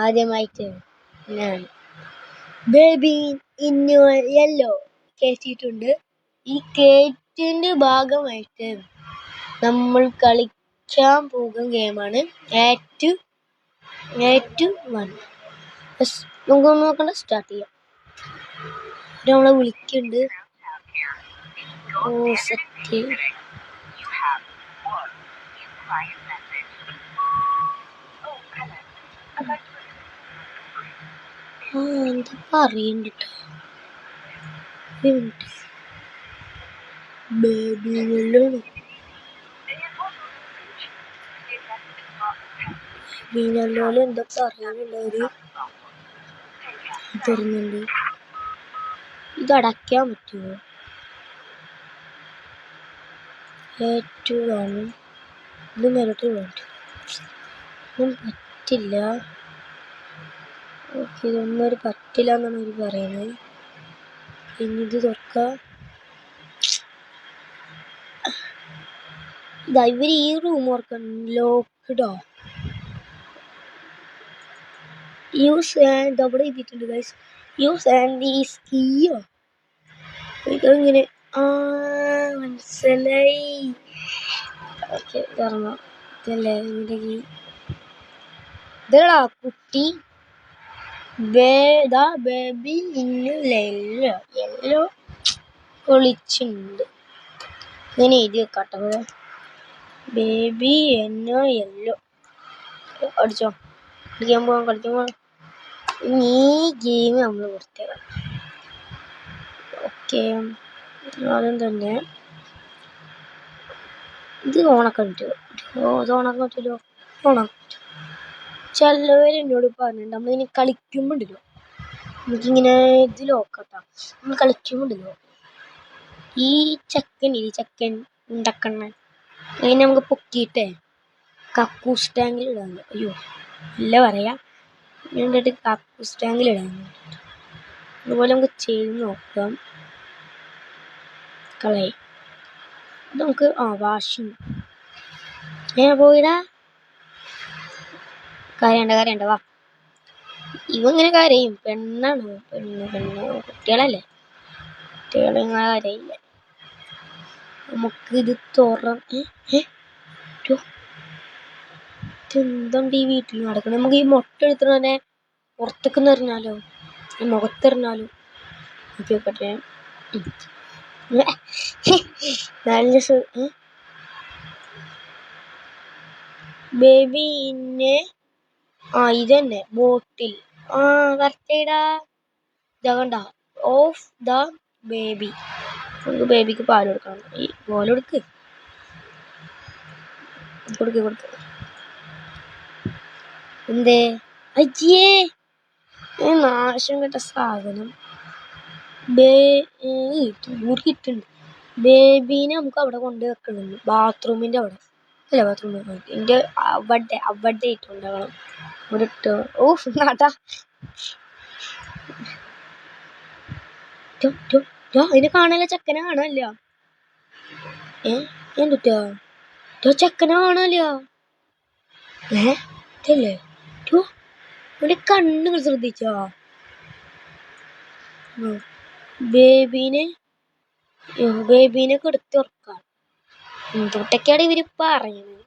ആദ്യമായിട്ട് ഞാൻ baby in yellow കേട്ടിട്ടുണ്ട്. ഈ കേറ്റിന്റെ ഭാഗമായിട്ട് നമ്മൾ കളിക്കാൻ പോകുന്ന ഗെയിമാണ് ആറ്റ് 1. നമുക്ക് നോക്കണ്ട, സ്റ്റാർട്ട് ചെയ്യാം. നമ്മളെ വിളിക്കുന്നുണ്ട്. ഓ സെറ്റ്. എന്താ പറയണ്ട ബേബിയിലോണ് ബീനല്ലോല് എന്താ പറയാനുള്ളവര് തുറന്നുണ്ട്. ഇത് അടയ്ക്കാൻ പറ്റുമോ? ഏറ്റവും ഇത് നേരിട്ട് വേണ്ട, ഒന്നും പറ്റില്ല. ഓക്കെ, ഇതൊന്നും ഒരു പറ്റില്ല എന്നാണ് അവർ പറയുന്നത്. ഇനി ഇത് തുറക്കാം. ഇവർ ഈ റൂം ഓർക്കാൻ ലോക്ക്ഡോ യൂസ് ആൻഡ് അവിടെ എഴുതിയിട്ടുണ്ട് ഗൈസ്. യൂസ് ആൻഡ് ഈ സ്കീയോ ഇതെങ്ങനെ മനസ്സിലായി. ഓക്കെ, തുറന്നു. ഇതല്ലേ ഇതിൻ്റെ കീ. ഇതാ കുട്ടി ബേബി യെല്ലോ ഒളിച്ചുണ്ട്. ഇങ്ങനെ എഴുതി വെക്കാട്ടോ. ബേബി എന്നോ യെല്ലോ. അടിച്ചോ, കളിക്കാൻ പോവാം. ഈ ഗെയിം നമ്മൾ വൃത്തിയാക്കാം. ഓക്കെ, ആദ്യം തന്നെ ഇത് ഓണാക്കാൻ പറ്റുമോ? ഇത് ഓണാക്കാൻ പറ്റുമല്ലോ. ഓണാക്കാൻ പറ്റും. ചിലവരെന്നോട് പറഞ്ഞിട്ടുണ്ട് നമ്മളിങ്ങനെ കളിക്കുമ്പോണ്ടല്ലോ, നമുക്കിങ്ങനെ ഇത് ലോക്കട്ടാ. നമ്മൾ കളിക്കുമ്പോണ്ടല്ലോ ഈ ചെക്കൻ ഉണ്ടക്കണ്ണൻ അതിനെ നമുക്ക് പൊക്കിയിട്ടേ കക്കൂസ് ടാങ്കിൽ ഇടാൻ. അയ്യോ അല്ല പറയാ, എന്നിട്ട് കക്കൂസ് ടാങ്കിൽ ഇടാൻ. അതുപോലെ നമുക്ക് ചെയ്ത് നോക്കാം. കളയി നമുക്ക് വാഷിങ് പോയിടാ. കരയണ്ട വാ. ഇവങ്ങനെ കരയും. പെണ്ണാണ്, പെണ്ണ് കുട്ടികളല്ലേ, കുട്ടികളിങ്ങനെ കരയില്ല. നമുക്ക് ഇത് എന്തുണ്ട് ഈ വീട്ടിൽ നടക്കുന്നത്? നമുക്ക് ഈ മുട്ട എടുത്തിട്ട് തന്നെ പുറത്തേക്ക് എറിഞ്ഞാലോ, മുഖത്തെറിഞ്ഞാലോ? നോക്കട്ടെ. നല്ല ബേബി ഇന്നെ ഇതന്നെ ബോട്ടിൽ. കറക്റ്റായിടാ. ഇതാകണ്ട ഓഫ് ദ ബേബി. നമുക്ക് ബേബിക്ക് പാൽ കൊടുക്കണം. ഈ പാൽ കൊടുക്ക്. എന്തേ അയ്യേ നാശം കേട്ട സാധനം. കിട്ടുന്നുണ്ട്. ബേബീനെ നമുക്ക് അവിടെ കൊണ്ട് വെക്കണം, ബാത്റൂമിന്റെ അവിടെ. അല്ല, ബാത്റൂമിന്റെ അവിടെ ഇട്ടുണ്ടാകണം. ഇവിടെ ഇട്ടോ. നാട്ടാ അതിനെ കാണാനല്ല, ചെക്കനെ കാണാനല്ല. എന്തുട്ടാ ചെക്കനെ കാണാനല്ല. ഇതല്ലേ ഇവിടെ കണ്ണുകൾ ശ്രദ്ധിച്ചോ? ബേബീനെ കൊടുത്ത് ഉറക്കാം. എന്തൊട്ടൊക്കെയാണ് ഇവര് പറയുന്നത്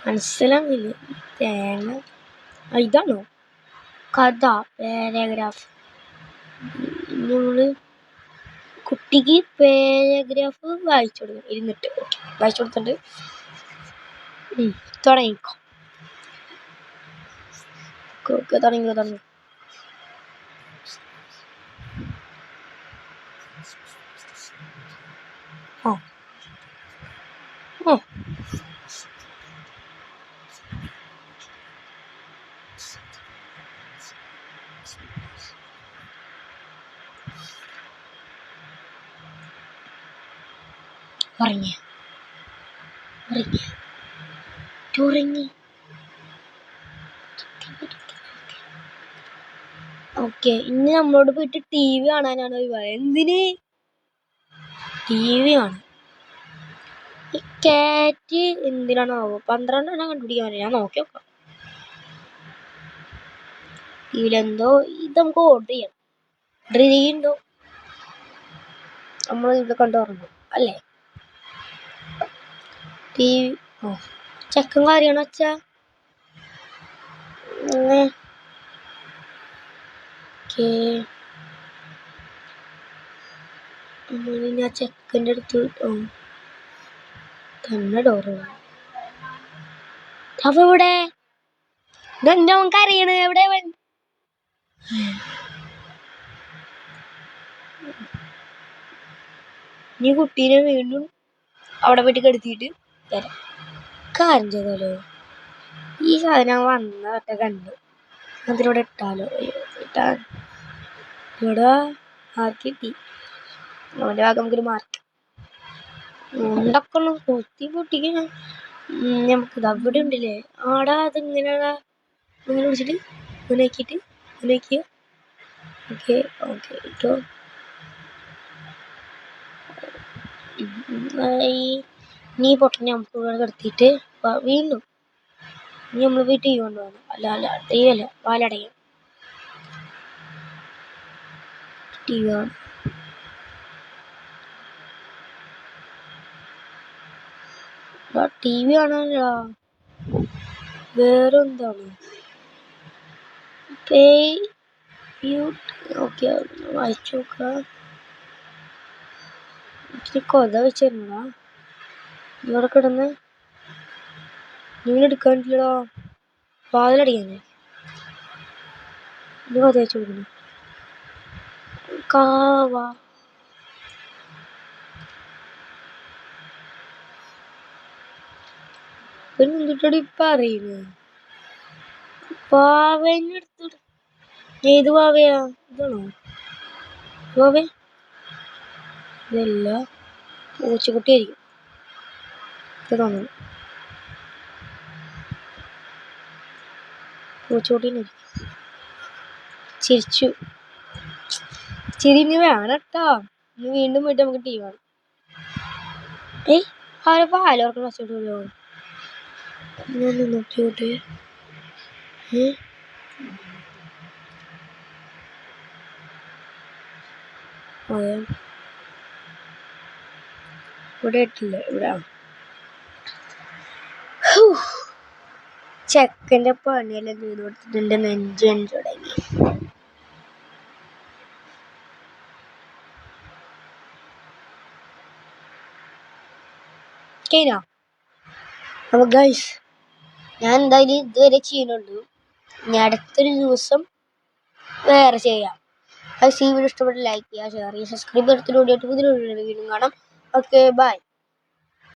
മനസ്സിലാവില്ല. തേങ്ങ ഇതാണോ കഥ പാരഗ്രാഫ്? നമ്മള് കുട്ടിക്ക് പാരഗ്രാഫ് വായിച്ചു കൊടുക്കണം. ഇരുന്നിട്ട് വായിച്ചു കൊടുത്തിട്ട് തുടങ്ങിക്കോ. തുടങ്ങി. ഉറങ്ങി. ഓക്കെ, ഇനി നമ്മളോട് പോയിട്ട് TV കാണാനാണ് പറയുന്നത്. എന്തിന് TV കാണാൻ? ഈ കാറ്റ് എന്തിനാണാവോ? 12 കണ്ടുപിടിക്കാൻ. ഞാൻ നോക്കി നോക്കാം. ഇതിലെന്തോ ഇത് നമുക്ക് ഓർഡർ ചെയ്യണം. ഓർഡർ ചെയ്യുന്നുണ്ടോ? നമ്മൾ ഇവിടെ കണ്ടു തുറന്നു അല്ലേ? ഓ ചെക്കൻ കാര്യമാണ് വെച്ചാ ഞാൻ ചെക്കൻ്റെ അടുത്ത് തന്നെ ഡോറ് അവ ഇവിടെ നമുക്ക് അറിയണേ എവിടെ നീ കുട്ടീനെ വീണ്ടും അവിടെ പോയിട്ട് കെടുത്തിട്ട് തരാം. കാര്യം ചെയ്താലോ? ഈ സാധനം വന്ന ഒറ്റ കണ്ടു അതിലൂടെ ഇട്ടാലോ? ഇട്ടാ ഇവിടെ ആർക്ക് കിട്ടി? അവൻ്റെ ഭാഗം നമുക്കൊരു മാർക്ക് ഉണ്ടാക്കണം. കൊത്തി പൊട്ടിക്കണ നമുക്കിത് അവിടെ ഉണ്ടല്ലേ? ആടാ അതിങ്ങനെയാടാ ഇങ്ങനെ പിടിച്ചിട്ട് ഇങ്ങനെ ആക്കിയിട്ട് ഇങ്ങനെ ആക്കിയ ഓക്കെ ഓക്കെ ഇട്ടോ. നീ പൊട്ടനെ നമുക്ക് ഇവിടെ കിടത്തിയിട്ട് വീണ്ടും നീ നമ്മൾ പോയി ടീ കൊണ്ടുപോകണം. അല്ല ടീ അല്ല പാലടയും ടീ വേണം. ടി വി കാണാനല്ലോ വേറെ എന്താണ് ഓക്കെ വായിച്ചു നോക്കാം. ഇച്ചിരി കൊത വെച്ചിരുന്നടാ ഇവിടെ കിടന്ന് നിങ്ങൾ എടുക്കാനില്ലടാ വാതിലടിക്കാനേ ഇത് കൊത വെച്ച് കൊടുക്കണം. കാവാ എന്തിട്ടടി പറയുന്നത്? പാവേനെടുത്ത് ഏത് പാവയാ? ഇതാണോ പാവേ? ഇതല്ല പൂച്ചക്കുട്ടിയായിരിക്കും തോന്നുന്നു. പൂച്ചക്കുട്ടീനായിരിക്കും. ചിരിച്ചു ചിരിഞ്ഞ് വേണട്ടോ. ഇനി വീണ്ടും പോയിട്ട് നമുക്ക് ടീ വേണം. അവരെ പാലോർക്കണം വെച്ചിട്ടോ ഞാൻ നോക്കിയോട്ടെ. ഇവിടെ ഇട്ടില്ല. ഇവിടെ ചെക്കൻ്റെ പണിയെല്ലാം ചെയ്ത് കൊടുത്തിട്ട് നെഞ്ചൻ തുടങ്ങി. കഴിഞ്ഞോ? അപ്പൊ ഗൈസ് ഞാൻ എന്തായാലും ഇതുവരെ ചെയ്യുന്നുള്ളൂ. ഇനി അടുത്തൊരു ദിവസം വേറെ ചെയ്യാം. ഗൈസ് ഈ വീഡിയോ ഇഷ്ടപ്പെട്ട് ലൈക്ക് ചെയ്യുക, ഷെയർ ചെയ്യുക, സബ്സ്ക്രൈബ് ചെയ്തിട്ട് വീണ്ടും കാണാം. Okay bye.